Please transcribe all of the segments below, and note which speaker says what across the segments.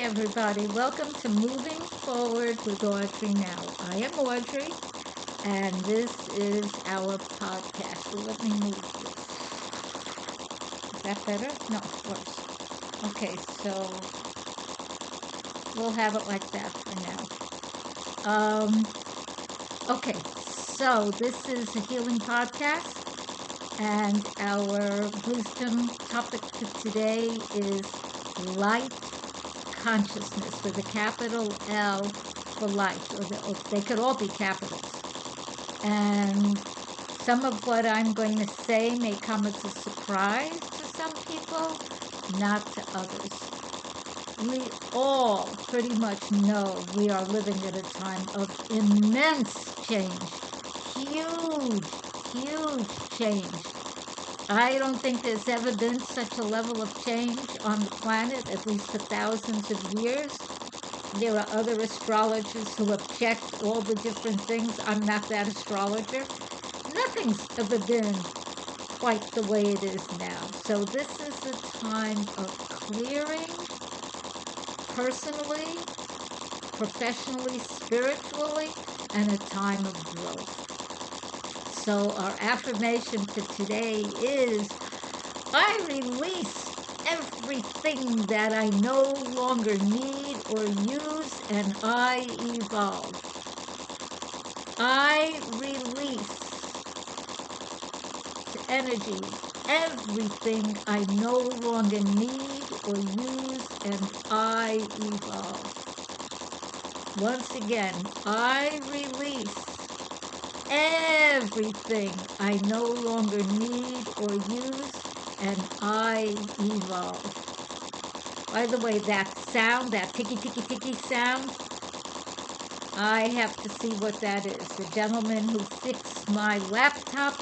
Speaker 1: everybody. Welcome to Moving Forward with Audrey Now. I am Audrey, and this is our podcast. So let me move this. Is that better? No, worse. Okay, so we'll have it like that for now. Okay, so this is a healing podcast, and our wisdom topic for today is light consciousness with a capital L for light, or they could all be capitals. And some of what I'm going to say may come as a surprise to some people, not to others. We all pretty much know we are living at a time of immense change, huge change. I don't think there's ever been such a level of change on the planet, at least for thousands of years. There are other astrologers who have checked all the different things. I'm not that astrologer. Nothing's ever been quite the way it is now. So this is a time of clearing, personally, professionally, spiritually, and a time of growth. So our affirmation for today is, I release everything that I no longer need or use, and I evolve. I release the energy, everything I no longer need or use, and I evolve. Once again, I release everything I no longer need or use, and I evolve. By the way, that sound, that ticky sound, I have to see what that is. The gentleman who fixed my laptop,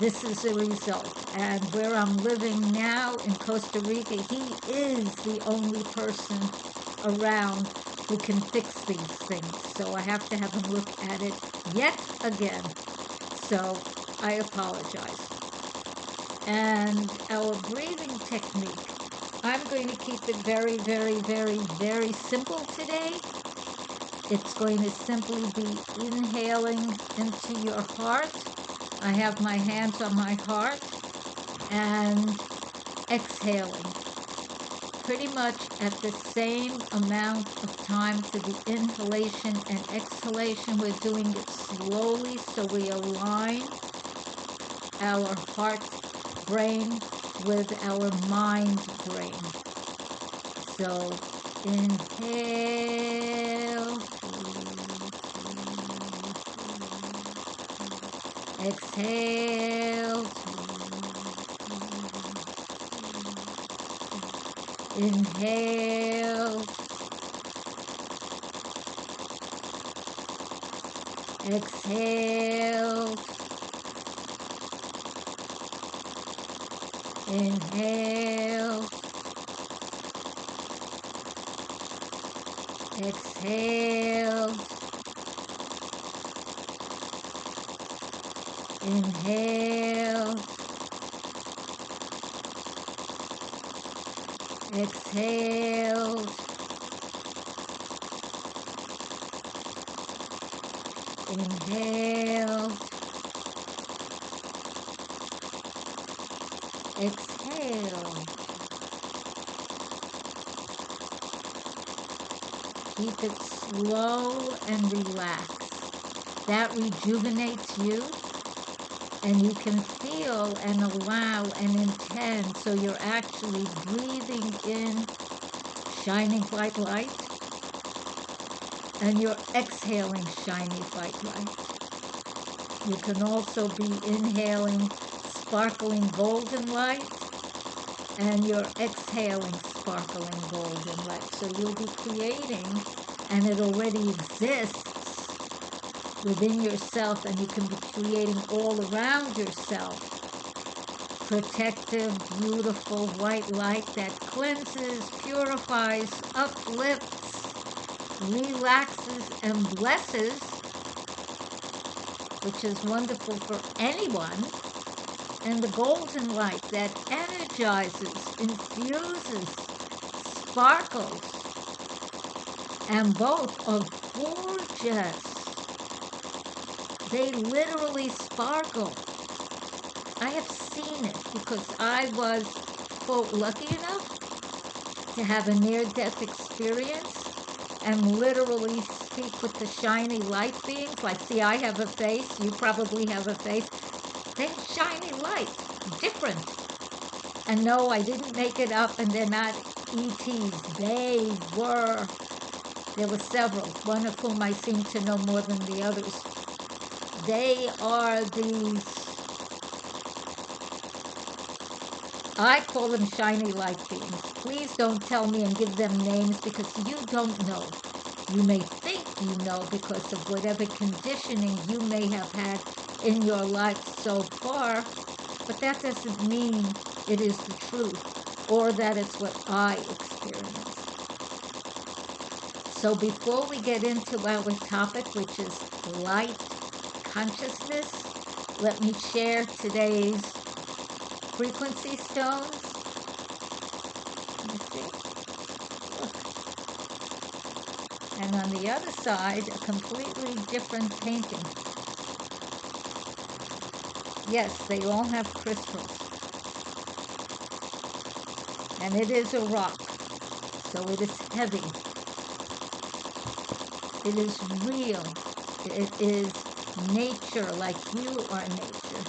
Speaker 1: this is the result. And where I'm living now in Costa Rica, he is the only person around who can fix these things. So I have to have him look at it yet again. So I apologize. And our breathing technique, I'm going to keep it very, very, very, very simple today. It's going to simply be inhaling into your heart. I have my hands on my heart, and exhaling pretty much at the same amount of time to the inhalation and exhalation. We're doing it slowly so we align our heart brain with our mind brain. So inhale, exhale, inhale, exhale, inhale, exhale, inhale, exhale, inhale, exhale. Keep it slow and relaxed. That rejuvenates you, and you can feel and allow and intend, so you're actually breathing in shining white light, and you're exhaling shiny white light. You can also be inhaling sparkling golden light, and you're exhaling sparkling golden light. So you'll be creating, and it already exists within yourself, and you can be creating all around yourself protective, beautiful white light that cleanses, purifies, uplifts, relaxes, and blesses, which is wonderful for anyone. And the golden light that energizes, infuses, sparkles, and both are gorgeous. They literally sparkle. I have seen it because I was, quote, lucky enough to have a near-death experience and literally speak with the shiny light beings. Like, see, I have a face, you probably have a face. They're shiny light, different. And no, I didn't make it up, and they're not ETs. There were several, one of whom I seem to know more than the others. They are these, I call them shiny light beings. Please don't tell me and give them names because you don't know. You may think you know because of whatever conditioning you may have had in your life so far, but that doesn't mean it is the truth or that it's what I experienced. So before we get into our topic, which is light consciousness, let me share today's frequency stones. Let me see. Look. And on the other side, a completely different painting. Yes, they all have crystals. And it is a rock, so it is heavy. It is real. It is nature, like you are nature.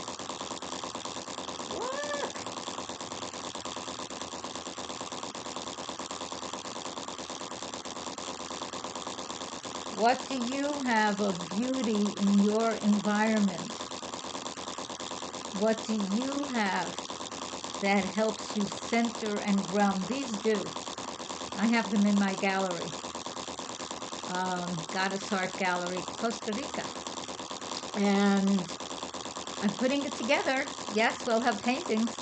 Speaker 1: What? What do you have of beauty in your environment? What do you have that helps you center and ground? These do. I have them in my gallery. Goddess Heart Gallery, Costa Rica. And I'm putting it together. Yes, we'll have paintings.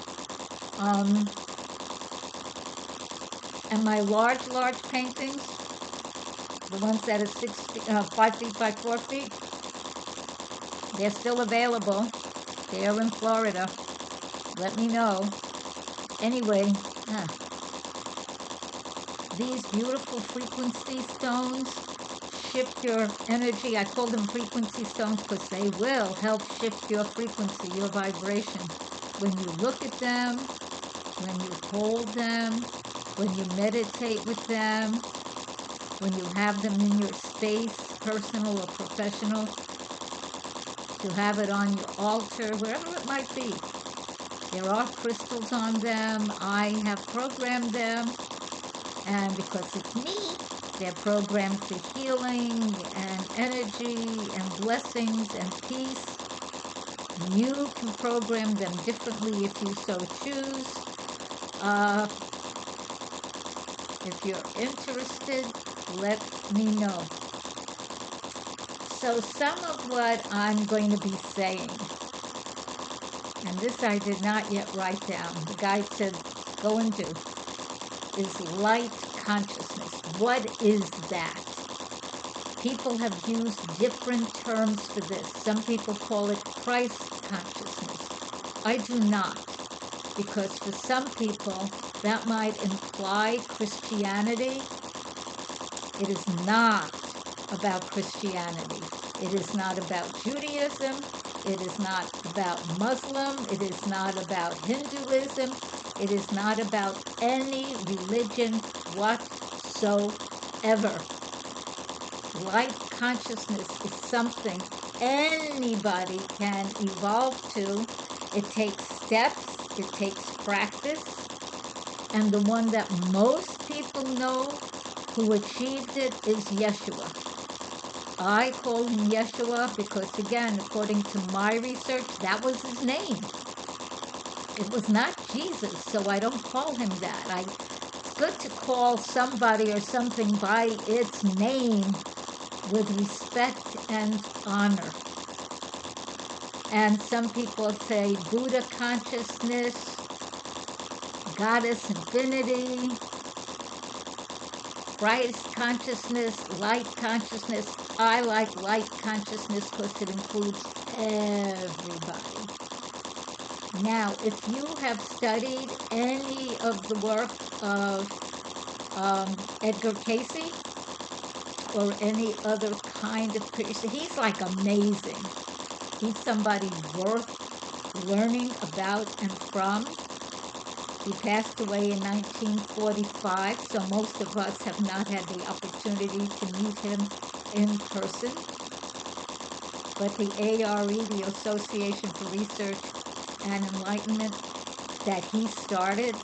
Speaker 1: And my large paintings, the ones that are 5 feet by 4 feet, they're still available. They are in Florida. Let me know. Anyway, these beautiful frequency stones shift your energy. I call them frequency stones because they will help shift your frequency, your vibration. When you look at them, when you hold them, when you meditate with them, when you have them in your space, personal or professional, to have it on your altar, wherever it might be. There are crystals on them. I have programmed them. And because it's me, they're programmed for healing and energy and blessings and peace. You can program them differently if you so choose. If you're interested, let me know. So some of what I'm going to be saying, and this I did not yet write down, the guide said go and do, is light consciousness. What is that? People have used different terms for this. Some people call it Christ consciousness. I do not, because for some people that might imply Christianity. It is not about Christianity. It is not about Judaism. It is not about Muslim. It is not about Hinduism. It is not about any religion whatsoever. Light consciousness is something anybody can evolve to. It takes steps. It takes practice. And the one that most people know who achieved it is Yeshua. I call him Yeshua because, again, according to my research, that was his name. It was not Jesus, so I don't call him that. It's good to call somebody or something by its name with respect and honor. And some people say Buddha consciousness, Goddess Infinity, Christ consciousness, light consciousness. I like light consciousness because it includes everybody. Now, if you have studied any of the work of Edgar Cayce, or any other kind of person. He's like amazing. He's somebody worth learning about and from. He passed away in 1945, so most of us have not had the opportunity to meet him in person. But the ARE, the Association for Research and Enlightenment, that he started,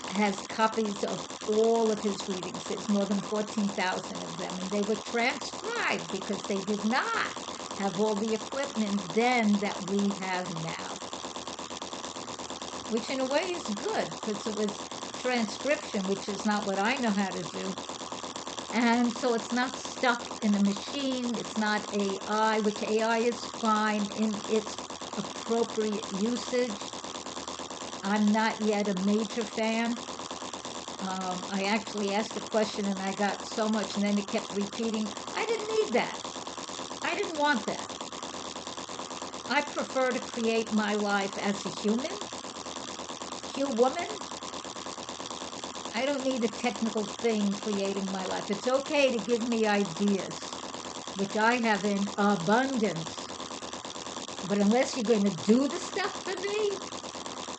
Speaker 1: has copies of all of his readings. There's more than 14,000 of them, and they were transcribed because they did not have all the equipment then that we have now. Which in a way is good, because it was transcription, which is not what I know how to do. And so it's not stuck in a machine, it's not AI, which AI is fine in its appropriate usage. I'm not yet a major fan. I actually asked a question and I got so much, and then it kept repeating. I didn't need that. I didn't want that. I prefer to create my life as a human woman. I don't need a technical thing creating my life. It's okay to give me ideas, which I have in abundance. But unless you're going to do the stuff for me,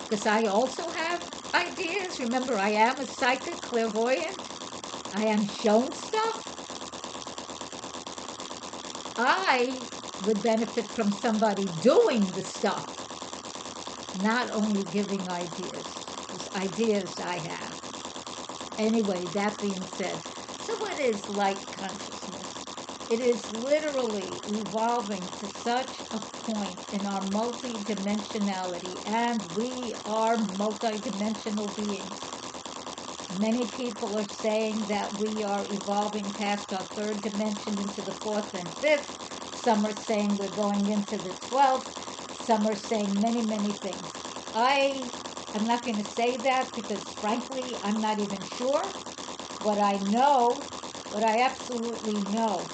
Speaker 1: because I also have ideas. Remember, I am a psychic, clairvoyant. I am shown stuff. I would benefit from somebody doing the stuff, not only giving ideas. These ideas I have. Anyway, that being said, so what is light consciousness? It is literally evolving to such a point in our multidimensionality, and we are multidimensional beings. Many people are saying that we are evolving past our third dimension into the fourth and fifth. Some are saying we're going into the 12th. Some are saying many, many things. I'm not going to say that because, frankly, I'm not even sure. What I know, what I absolutely know,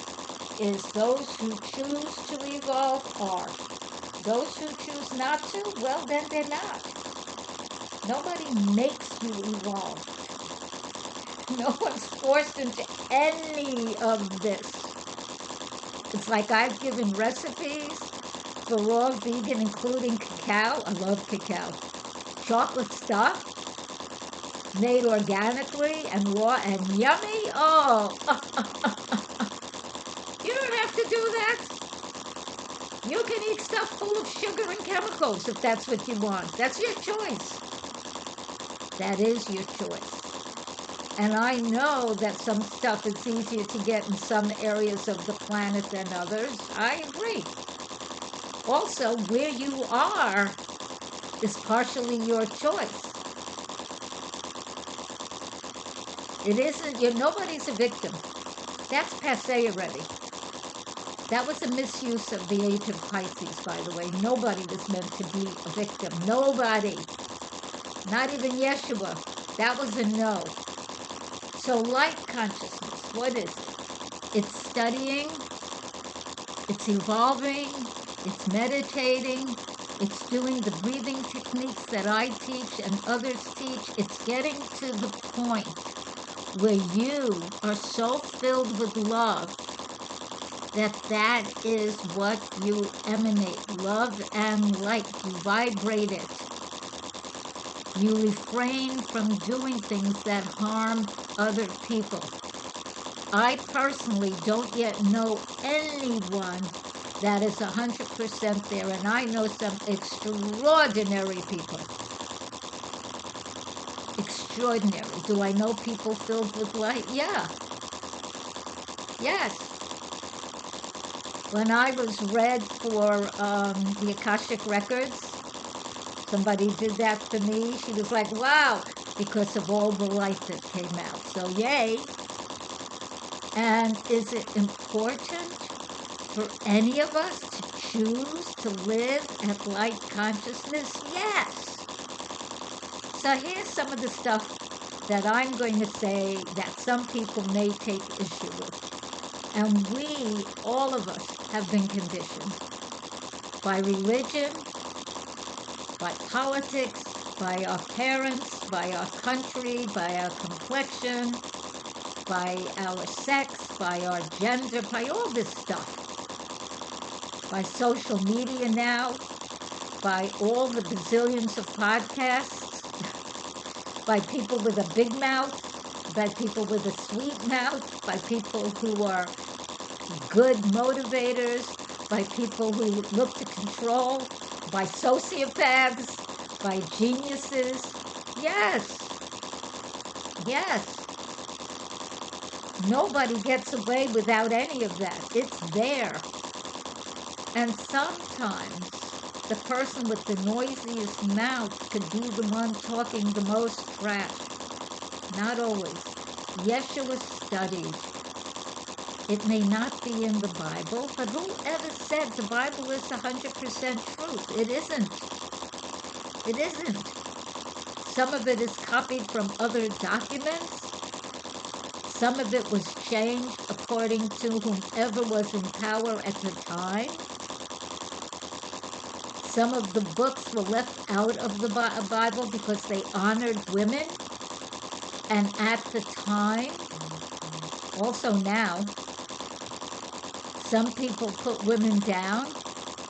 Speaker 1: is those who choose to evolve are. Those who choose not to, well, then they're not. Nobody makes you evolve. No one's forced into any of this. It's like I've given recipes for raw vegan, including cacao. I love cacao. Chocolate stuff made organically and raw and yummy. Oh, you don't have to do that. You can eat stuff full of sugar and chemicals if that's what you want. That's your choice. That is your choice. And I know that some stuff is easier to get in some areas of the planet than others. I agree. Also, where you are is partially your choice. It isn't, nobody's a victim. That's passé already. That was a misuse of the age of Pisces, by the way. Nobody was meant to be a victim. Nobody. Not even Yeshua. That was a no. So light consciousness, what is it? It's studying, it's evolving, it's meditating, it's doing the breathing techniques that I teach and others teach. It's getting to the point where you are so filled with love that is what you emanate. Love and light, you vibrate it. You refrain from doing things that harm other people. I personally don't yet know anyone that is 100% there, and I know some extraordinary people. Extraordinary. Do I know people filled with light? Yeah. Yes. When I was read for the Akashic Records, somebody did that for me. She was like, wow, because of all the light that came out. So yay. And is it important for any of us to choose to live at light consciousness? Yes. So here's some of the stuff that I'm going to say that some people may take issue with. And we, all of us, have been conditioned by religion, by politics, by our parents, by our country, by our complexion, by our sex, by our gender, by all this stuff, by social media now, by all the bazillions of podcasts, by people with a big mouth, by people with a sweet mouth, by people who are good motivators, by people who look to control, by sociopaths, by geniuses. Yes, yes. Nobody gets away without any of that. It's there. And sometimes the person with the noisiest mouth could be the one talking the most trash. Not always. Yeshua studied. It may not be in the Bible, but whoever said the Bible is 100% truth? It isn't. It isn't. Some of it is copied from other documents. Some of it was changed according to whomever was in power at the time. Some of the books were left out of the Bible because they honored women. And at the time, also now, some people put women down.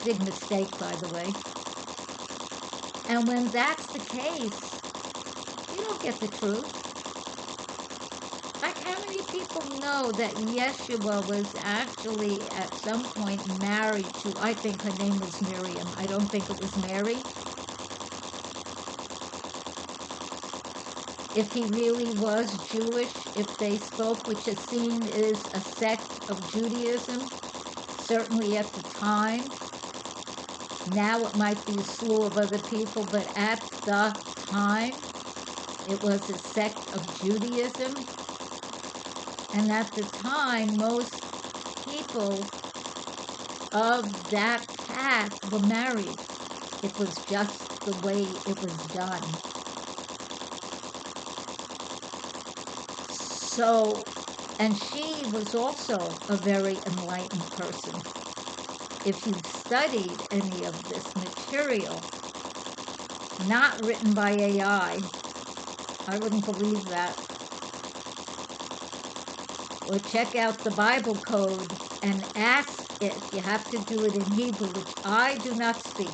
Speaker 1: Big mistake, by the way. And when that's the case, you don't get the truth. Like, how many people know that Yeshua was actually at some point married to, I think her name was Miriam. I don't think it was Mary. If he really was Jewish, if they spoke, which is seen as a sect of Judaism, certainly at the time. Now it might be a slew of other people, but at the time, it was a sect of Judaism. And at the time, most people of that caste were married. It was just the way it was done. So, and she was also a very enlightened person. If you've studied any of this material, not written by AI, I wouldn't believe that. Or check out the Bible code and ask it. You have to do it in Hebrew, which I do not speak.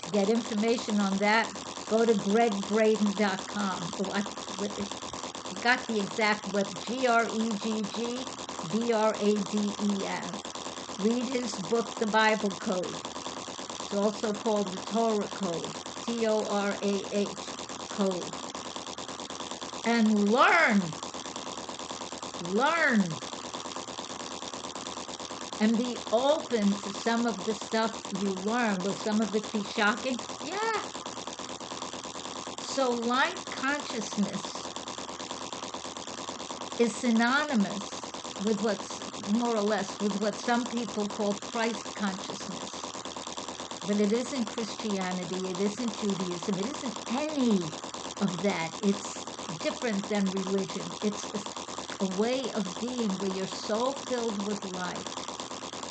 Speaker 1: To get information on that, go to gregbraden.com. Oh, I got the exact web, GREGGBRADEN. Read his book, The Bible Code. It's also called the Torah Code, TORAH Code. And learn. And be open to some of the stuff you learn. Will some of it be shocking? Yeah. So light consciousness is synonymous with what's more or less with what some people call Christ consciousness. But it isn't Christianity, it isn't Judaism, it isn't any of that. It's different than religion. It's a way of being where you're so filled with light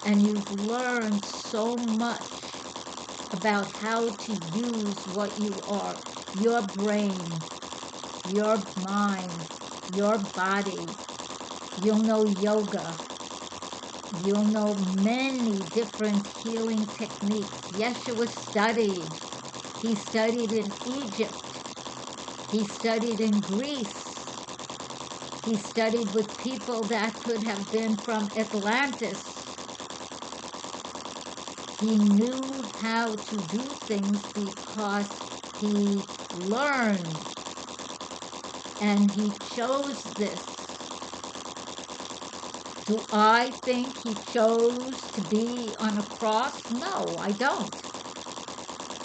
Speaker 1: and you've learned so much about how to use what you are, your brain, your mind, your body. You'll know yoga. You'll know many different healing techniques. Yeshua studied. He studied in Egypt. He studied in Greece. He studied with people that could have been from Atlantis. He knew how to do things because he learned. And he chose this. Do I think he chose to be on a cross? No, I don't.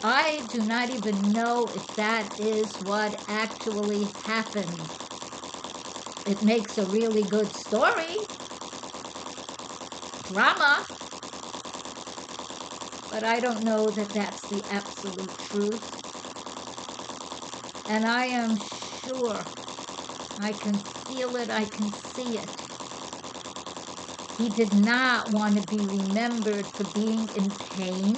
Speaker 1: I do not even know if that is what actually happened. It makes a really good story. Drama. But I don't know that that's the absolute truth. And I am sure, I can feel it, I can see it. He did not want to be remembered for being in pain,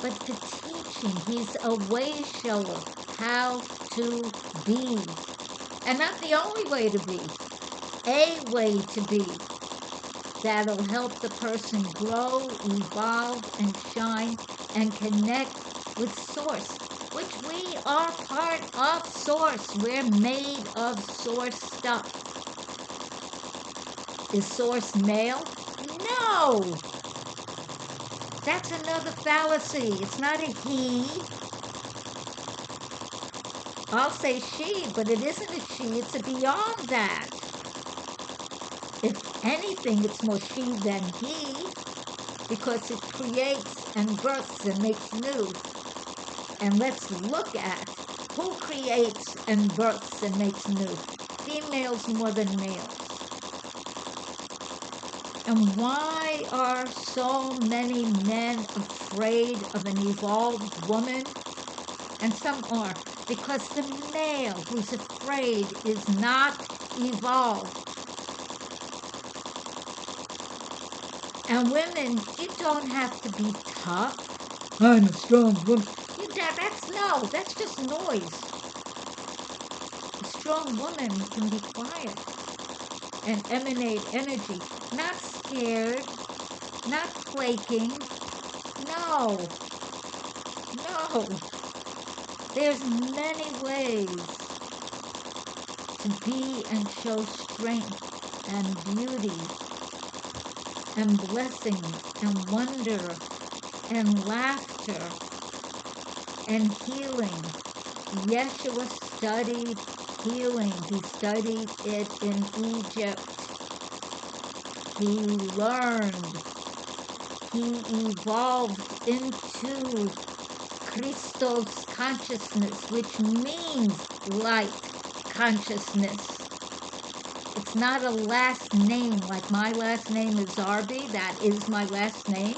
Speaker 1: but for teaching. He's a way shower how to be And not the only way to be, a way to be that'll help the person grow, evolve, and shine, and connect with Source, which we are part of Source. We're made of Source stuff. Is Source male? No! That's another fallacy. It's not a he. I'll say she, but it isn't a she. It's a beyond that. If anything, it's more she than he, because it creates and births and makes new. And let's look at who creates and births and makes new. Females more than males. And why are so many men afraid of an evolved woman? And some are. Because the male who's afraid is not evolved. And women, you don't have to be tough. I'm a strong woman. That's just noise. A strong woman can be quiet and emanate energy. Not scared, not flaking. No. There's many ways to be and show strength and beauty and blessing and wonder and laughter and healing. Yeshua studied healing. He studied it in Egypt. He learned. He evolved into Christos consciousness, which means light consciousness. It's not a last name like my last name is Arby. That is my last name.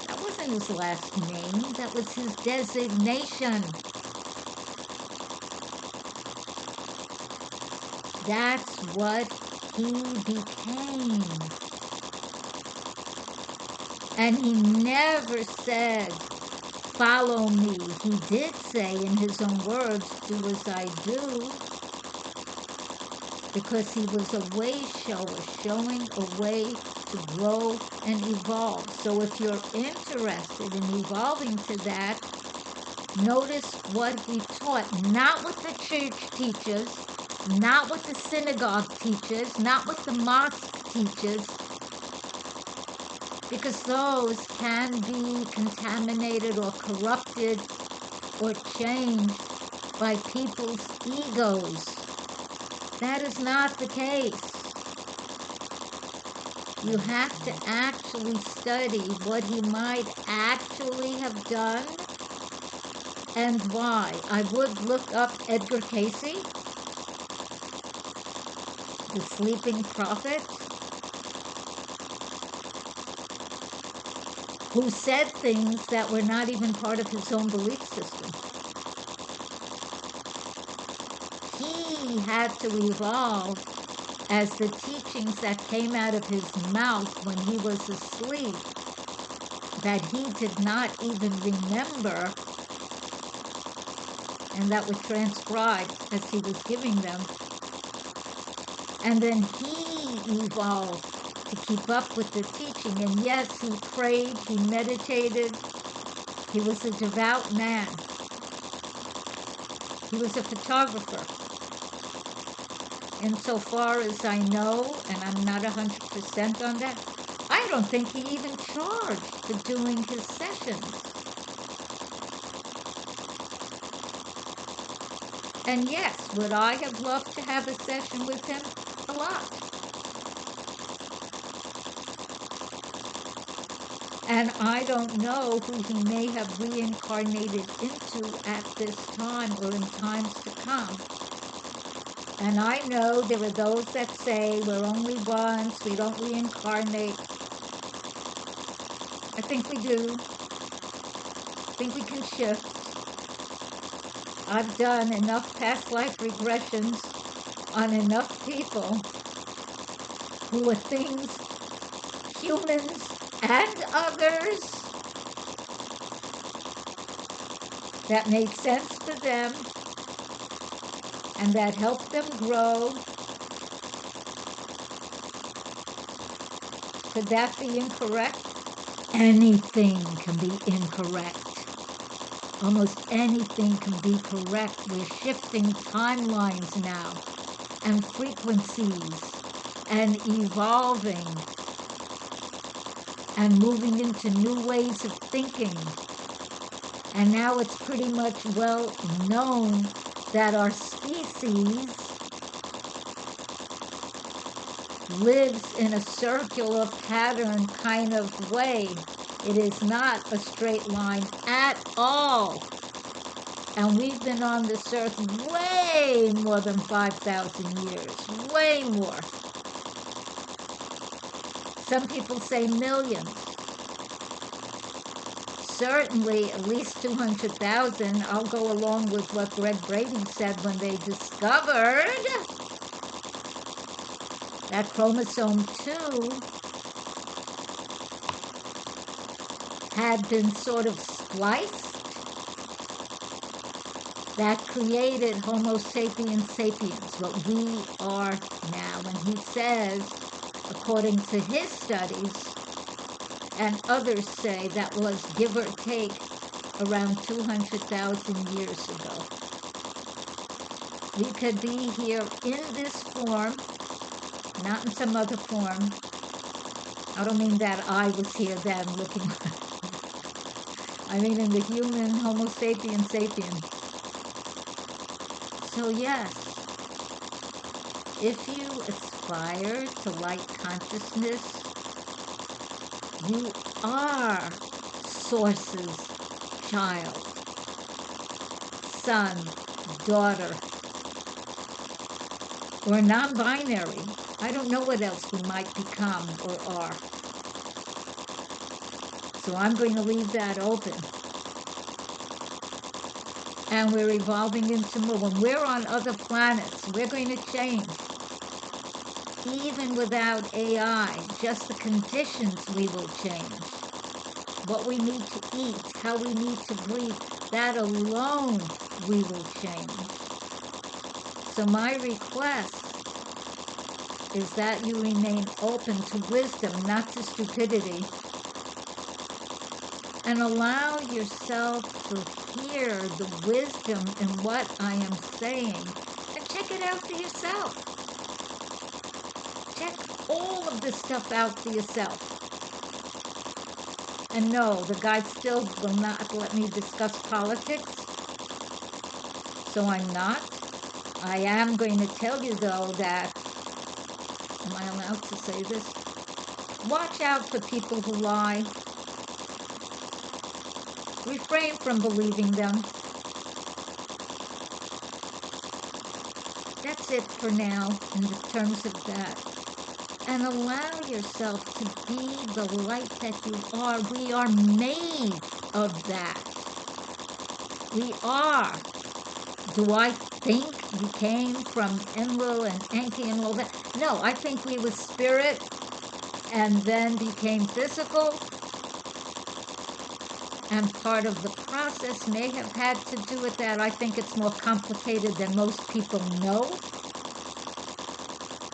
Speaker 1: That wasn't his last name. That was his designation. That's what he became. And he never said, follow me. He did say in his own words, do as I do. Because he was a way shower, showing a way to grow and evolve. So if you're interested in evolving to that, notice what he taught. Not what the church teaches, not what the synagogue teaches, not what the mosque teaches, because those can be contaminated or corrupted or changed by people's egos. That is not the case. You have to actually study what he might actually have done and why. I would look up Edgar Cayce, the sleeping prophet, who said things that were not even part of his own belief system. He had to evolve as the teachings that came out of his mouth when he was asleep, that he did not even remember, and that were transcribed as he was giving them. And then he evolved to keep up with the teaching. And yes, he prayed, he meditated. He was a devout man. He was a photographer. Insofar as I know, and I'm not 100% on that, I don't think he even charged for doing his sessions. And yes, would I have loved to have a session with him? A lot. And I don't know who he may have reincarnated into at this time or in times to come. And I know there are those that say we're only once, we don't reincarnate. I think we do. I think we can shift. I've done enough past life regressions on enough people who are things, humans and others, that made sense for them and that help them grow. Could that be incorrect? Anything can be incorrect. Almost anything can be correct. We're shifting timelines now, and frequencies, and evolving, and moving into new ways of thinking. And now it's pretty much well known that our species lives in a circular pattern kind of way. It is not a straight line at all. And we've been on this earth way more than 5,000 years, way more. Some people say millions. Certainly at least 200,000. I'll go along with what Greg Brady said when they discovered that chromosome 2 had been sort of spliced. That created Homo sapiens sapiens, what we are now. And he says, according to his studies, and others say that was give or take around 200,000 years ago. We could be here in this form, not in some other form. I don't mean that I was here then looking. I mean in the human Homo sapiens sapiens. So yes, if you aspire to light consciousness, you are Source's child, son, daughter, or non-binary. I don't know what else we might become or are. So I'm going to leave that open. And we're evolving into more. When we're on other planets, we're going to change. Even without AI, just the conditions we will change. What we need to eat, how we need to breathe, that alone we will change. So my request is that you remain open to wisdom, not to stupidity, and allow yourself to hear the wisdom in what I am saying, and check it out for yourself. Check all of this stuff out for yourself. And no, the guide still will not let me discuss politics, so I'm not. I am going to tell you, though, that, am I allowed to say this? Watch out for people who lie. Refrain from believing them. That's it for now in the terms of that. And allow yourself to be the light that you are. We are made of that. We are. Do I think we came from Enlil and Enki and all that? No, I think we were spirit and then became physical. And part of the process may have had to do with that. I think it's more complicated than most people know.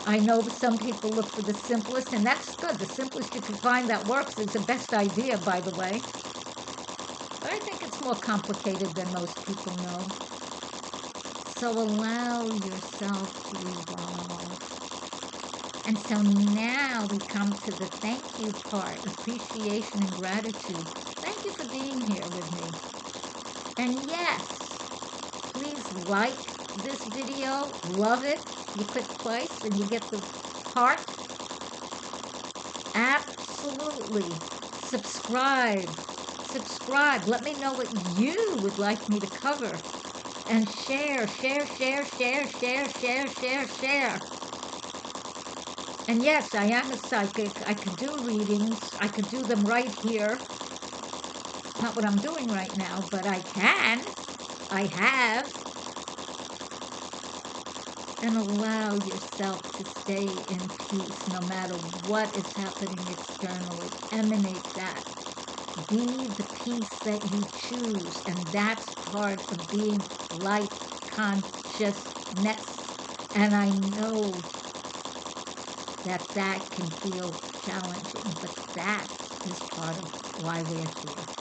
Speaker 1: I know some people look for the simplest, and that's good. The simplest you can find that works is the best idea, by the way. But I think it's more complicated than most people know. So allow yourself to evolve. And so now we come to the thank you part, appreciation and gratitude. Thank you for being here with me. And yes, please like this video, love it. You click twice and you get the heart. Absolutely. Subscribe. Let me know what you would like me to cover. And share. And yes, I am a psychic. I could do readings. I could do them right here. Not what I'm doing right now, but I can. I have. And allow yourself to stay in peace no matter what is happening externally. Emanate that. Be the peace that you choose. And that's part of being light conscious. just mess. And I know that that can feel challenging, but that is part of why we're here.